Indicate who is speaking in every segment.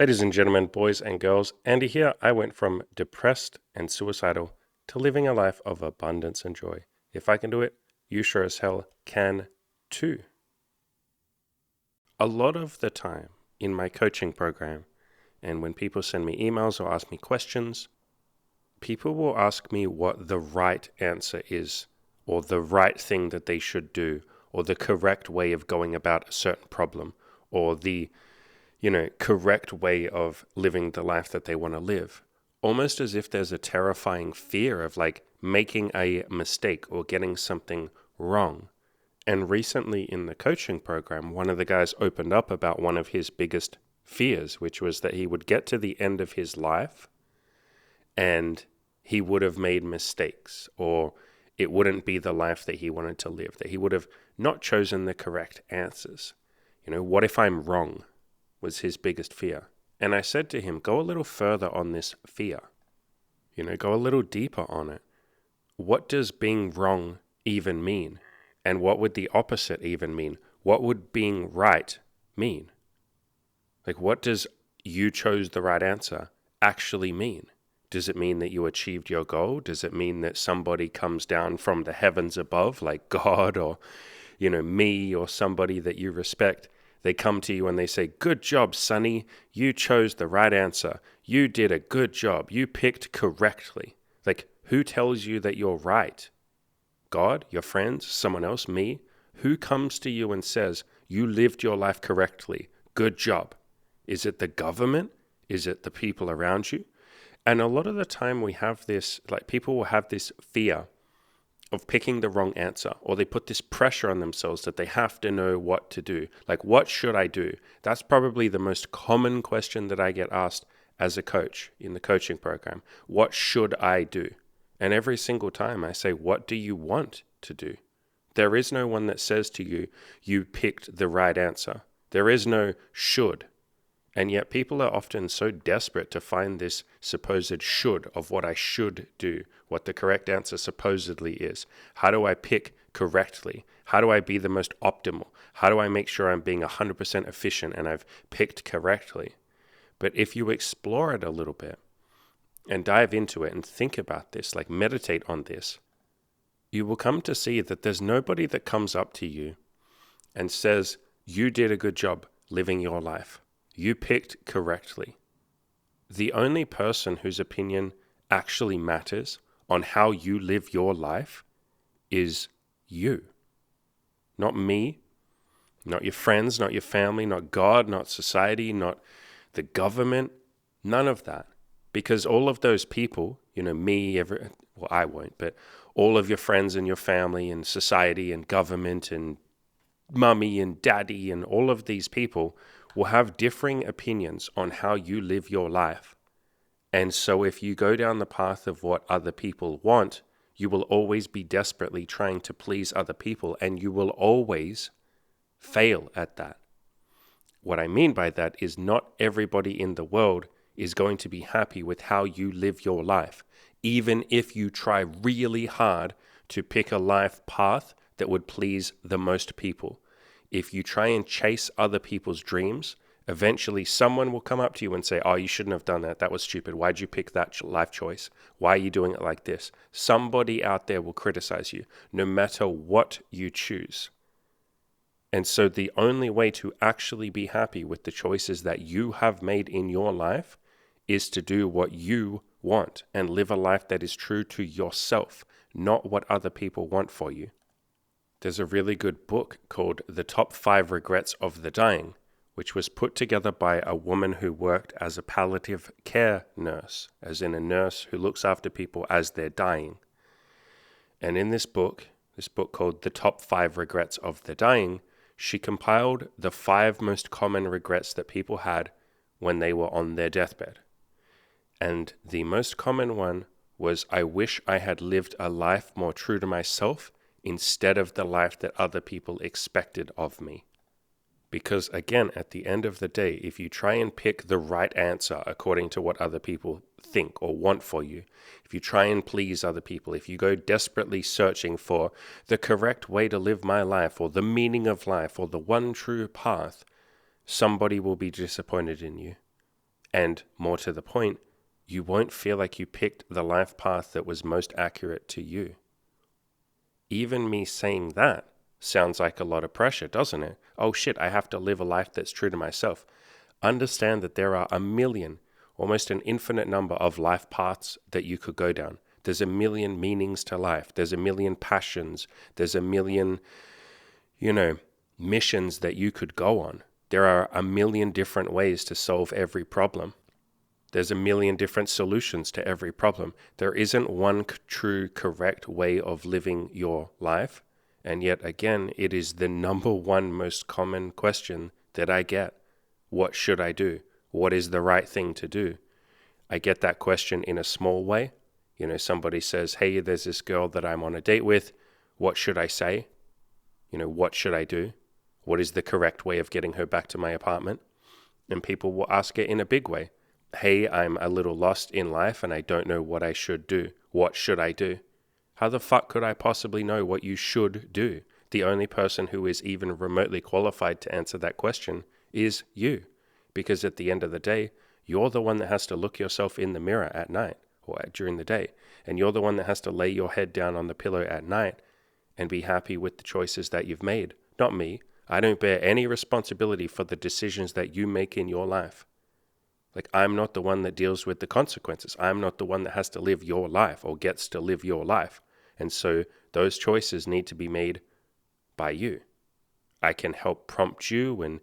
Speaker 1: Ladies and gentlemen, boys and girls, Andy here. I went from depressed and suicidal to living a life of abundance and joy. If I can do it, you sure as hell can too. A lot of the time in my coaching program, and when people send me emails or ask me questions, people will ask me what the right answer is, or the right thing that they should do, or the correct way of going about a certain problem, or the correct way of living the life that they want to live. Almost as if there's a terrifying fear of making a mistake or getting something wrong. And recently in the coaching program, one of the guys opened up about one of his biggest fears, which was that he would get to the end of his life and he would have made mistakes, or it wouldn't be the life that he wanted to live, that he would have not chosen the correct answers. What if I'm wrong? Was his biggest fear. And I said to him, go a little further on this fear. Go a little deeper on it. What does being wrong even mean? And what would the opposite even mean? What would being right mean? What does you chose the right answer actually mean? Does it mean that you achieved your goal? Does it mean that somebody comes down from the heavens above, like God or, me or somebody that you respect? They come to you and they say, good job, Sonny. You chose the right answer. You did a good job. You picked correctly. Who tells you that you're right? God, your friends, someone else, me? Who comes to you and says, you lived your life correctly? Good job. Is it the government? Is it the people around you? And a lot of the time we have this, people will have this fear of picking the wrong answer, or they put this pressure on themselves that they have to know what to do. What should I do? That's probably the most common question that I get asked as a coach in the coaching program. What should I do? And every single time I say, what do you want to do? There is no one that says to you, you picked the right answer. There is no should. And yet people are often so desperate to find this supposed should of what I should do, what the correct answer supposedly is. How do I pick correctly? How do I be the most optimal? How do I make sure I'm being 100% efficient and I've picked correctly? But if you explore it a little bit and dive into it and think about this, meditate on this, you will come to see that there's nobody that comes up to you and says, you did a good job living your life. You picked correctly. The only person whose opinion actually matters on how you live your life is you. Not me, not your friends, not your family, not God, not society, not the government, none of that. Because all of those people, me, I won't, but all of your friends and your family and society and government and mummy and daddy and all of these people will have differing opinions on how you live your life. And so if you go down the path of what other people want, you will always be desperately trying to please other people, and you will always fail at that. What I mean by that is not everybody in the world is going to be happy with how you live your life, even if you try really hard to pick a life path that would please the most people. If you try and chase other people's dreams, eventually someone will come up to you and say, oh, you shouldn't have done that. That was stupid. Why'd you pick that life choice? Why are you doing it like this? Somebody out there will criticize you, no matter what you choose. And so the only way to actually be happy with the choices that you have made in your life is to do what you want and live a life that is true to yourself, not what other people want for you. There's a really good book called The Top 5 Regrets of the Dying, which was put together by a woman who worked as a palliative care nurse, as in a nurse who looks after people as they're dying. And in this book called The Top 5 Regrets of the Dying, she compiled the 5 most common regrets that people had when they were on their deathbed. And the most common one was, I wish I had lived a life more true to myself instead of the life that other people expected of me. Because again, at the end of the day, if you try and pick the right answer according to what other people think or want for you, if you try and please other people, if you go desperately searching for the correct way to live my life or the meaning of life or the one true path, somebody will be disappointed in you. And more to the point, you won't feel like you picked the life path that was most accurate to you. Even me saying that sounds like a lot of pressure, doesn't it? Oh shit, I have to live a life that's true to myself. Understand that there are a million, almost an infinite number of life paths that you could go down. There's a million meanings to life. There's a million passions. There's a million, missions that you could go on. There are a million different ways to solve every problem. There's a million different solutions to every problem. There isn't one true, correct way of living your life. And yet again, it is the number one most common question that I get. What should I do? What is the right thing to do? I get that question in a small way. Somebody says, hey, there's this girl that I'm on a date with. What should I say? What should I do? What is the correct way of getting her back to my apartment? And people will ask it in a big way. Hey, I'm a little lost in life and I don't know what I should do. What should I do? How the fuck could I possibly know what you should do? The only person who is even remotely qualified to answer that question is you. Because at the end of the day, you're the one that has to look yourself in the mirror at night or during the day. And you're the one that has to lay your head down on the pillow at night and be happy with the choices that you've made. Not me. I don't bear any responsibility for the decisions that you make in your life. Like, I'm not the one that deals with the consequences. I'm not the one that has to live your life or gets to live your life. And so those choices need to be made by you. I can help prompt you and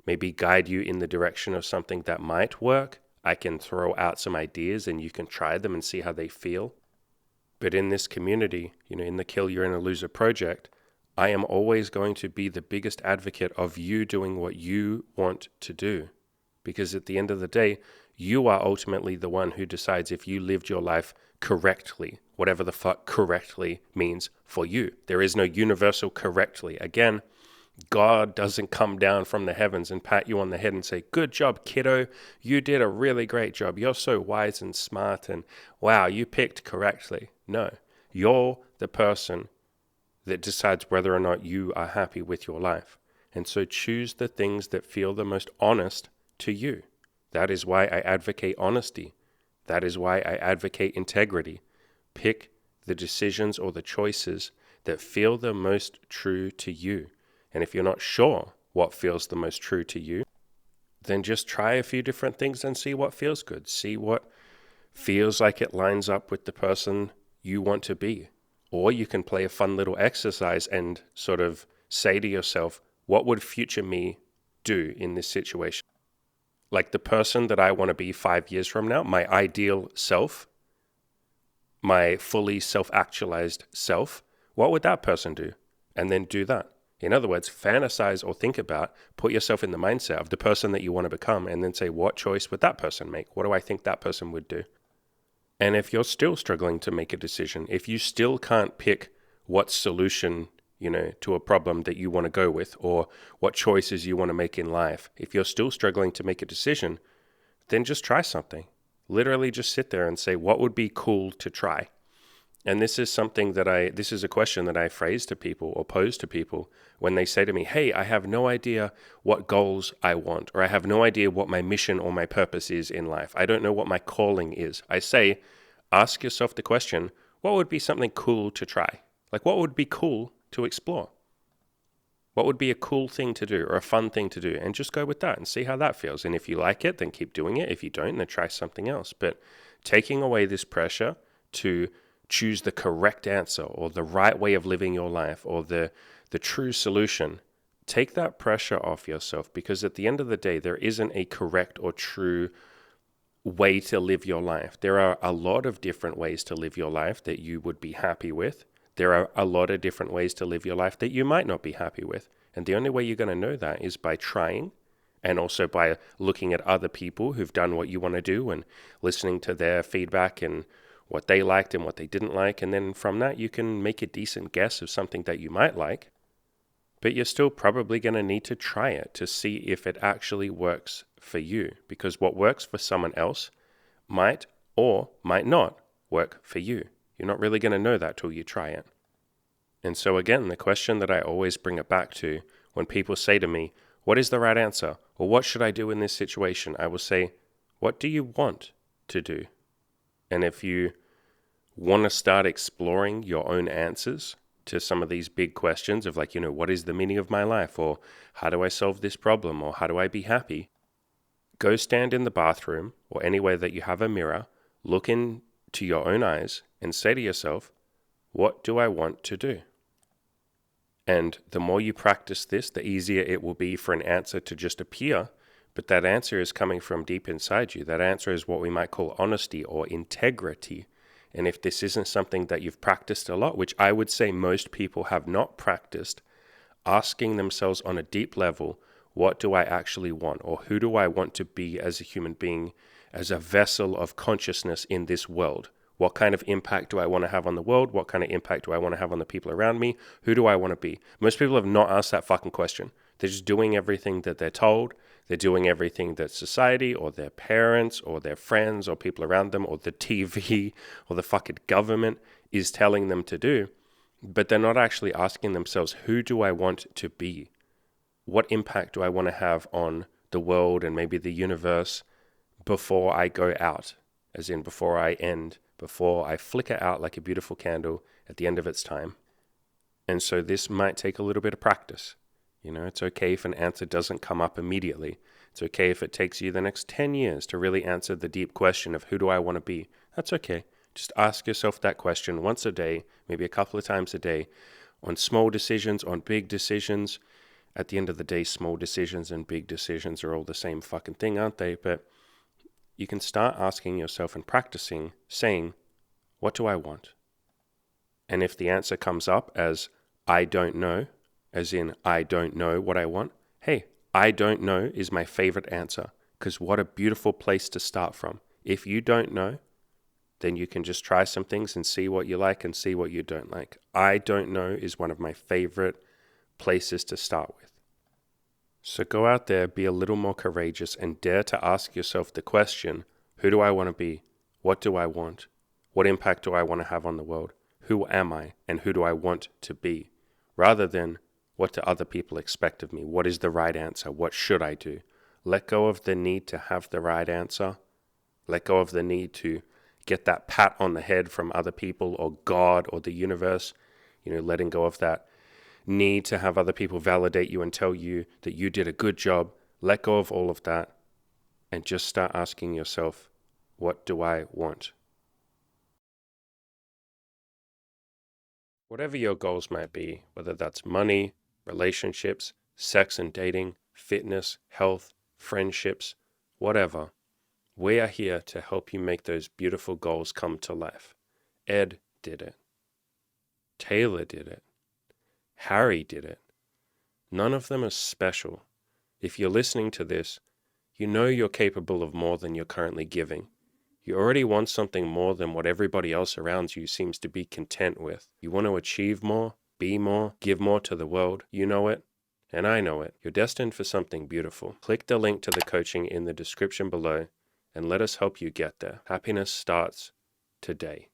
Speaker 1: maybe guide you in the direction of something that might work. I can throw out some ideas and you can try them and see how they feel. But in this community, in the Kill You're in a Loser project, I am always going to be the biggest advocate of you doing what you want to do. Because at the end of the day, you are ultimately the one who decides if you lived your life correctly, whatever the fuck correctly means for you. There is no universal correctly. Again, God doesn't come down from the heavens and pat you on the head and say, good job, kiddo. You did a really great job. You're so wise and smart and wow, you picked correctly. No, you're the person that decides whether or not you are happy with your life. And so choose the things that feel the most honest to you. That is why I advocate honesty. That is why I advocate integrity. Pick the decisions or the choices that feel the most true to you. And if you're not sure what feels the most true to you, then just try a few different things and see what feels good. See what feels like it lines up with the person you want to be. Or you can play a fun little exercise and sort of say to yourself, what would future me do in this situation? Like the person that I want to be 5 years from now, my ideal self, my fully self-actualized self, what would that person do? And then do that. In other words, fantasize or think about, put yourself in the mindset of the person that you want to become and then say, what choice would that person make? What do I think that person would do? And if you're still struggling to make a decision, if you still can't pick what solution, to a problem that you want to go with or what choices you want to make in life, if you're still struggling to make a decision, then just try something. Literally just sit there and say, what would be cool to try? And this is a question that I phrase to people or pose to people when they say to me, hey, I have no idea what goals I want, or I have no idea what my mission or my purpose is in life. I don't know what my calling is. I say, ask yourself the question, what would be something cool to try? Like, what would be cool to explore? What would be a cool thing to do or a fun thing to do? And just go with that and see how that feels. And if you like it, then keep doing it. If you don't, then try something else. But taking away this pressure to choose the correct answer or the right way of living your life or the true solution, take that pressure off yourself, because at the end of the day, there isn't a correct or true way to live your life. There are a lot of different ways to live your life that you would be happy with. There are a lot of different ways to live your life that you might not be happy with. And the only way you're going to know that is by trying, and also by looking at other people who've done what you want to do and listening to their feedback and what they liked and what they didn't like. And then from that, you can make a decent guess of something that you might like. But you're still probably going to need to try it to see if it actually works for you. Because what works for someone else might or might not work for you. You're not really going to know that till you try it. And so again, the question that I always bring it back to when people say to me, what is the right answer? Or what should I do in this situation? I will say, What do you want to do? And if you want to start exploring your own answers to some of these big questions of like, what is the meaning of my life? Or how do I solve this problem? Or how do I be happy? Go stand in the bathroom or anywhere that you have a mirror, look into your own eyes and say to yourself, what do I want to do? And the more you practice this, the easier it will be for an answer to just appear. But that answer is coming from deep inside you. That answer is what we might call honesty or integrity. And if this isn't something that you've practiced a lot, which I would say most people have not practiced, asking themselves on a deep level, what do I actually want? Or who do I want to be as a human being, as a vessel of consciousness in this world? What kind of impact do I want to have on the world? What kind of impact do I want to have on the people around me? Who do I want to be? Most people have not asked that fucking question. They're just doing everything that they're told. They're doing everything that society or their parents or their friends or people around them or the TV or the fucking government is telling them to do. But they're not actually asking themselves, who do I want to be? What impact do I want to have on the world and maybe the universe before I go out? As in before I end, before I flicker out like a beautiful candle at the end of its time. And so this might take a little bit of practice. It's okay if an answer doesn't come up immediately. It's okay if it takes you the next 10 years to really answer the deep question of who do I want to be. That's okay. Just ask yourself that question once a day, maybe a couple of times a day, on small decisions, on big decisions. At the end of the day, small decisions and big decisions are all the same fucking thing, aren't they? But you can start asking yourself and practicing, saying, what do I want? And if the answer comes up as, I don't know, as in, I don't know what I want, hey, I don't know is my favorite answer, because what a beautiful place to start from. If you don't know, then you can just try some things and see what you like and see what you don't like. I don't know is one of my favorite places to start with. So go out there, be a little more courageous, and dare to ask yourself the question, who do I want to be? What do I want? What impact do I want to have on the world? Who am I and who do I want to be? Rather than, what do other people expect of me? What is the right answer? What should I do? Let go of the need to have the right answer. Let go of the need to get that pat on the head from other people or God or the universe. Letting go of that need to have other people validate you and tell you that you did a good job. Let go of all of that and just start asking yourself, what do I want? Whatever your goals might be, whether that's money, relationships, sex and dating, fitness, health, friendships, whatever, we are here to help you make those beautiful goals come to life. Ed did it. Taylor did it. Harry did it. None of them are special. If you're listening to this, you know you're capable of more than you're currently giving. You already want something more than what everybody else around you seems to be content with. You want to achieve more, be more, give more to the world. You know it, and I know it. You're destined for something beautiful. Click the link to the coaching in the description below, and let us help you get there. Happiness starts today.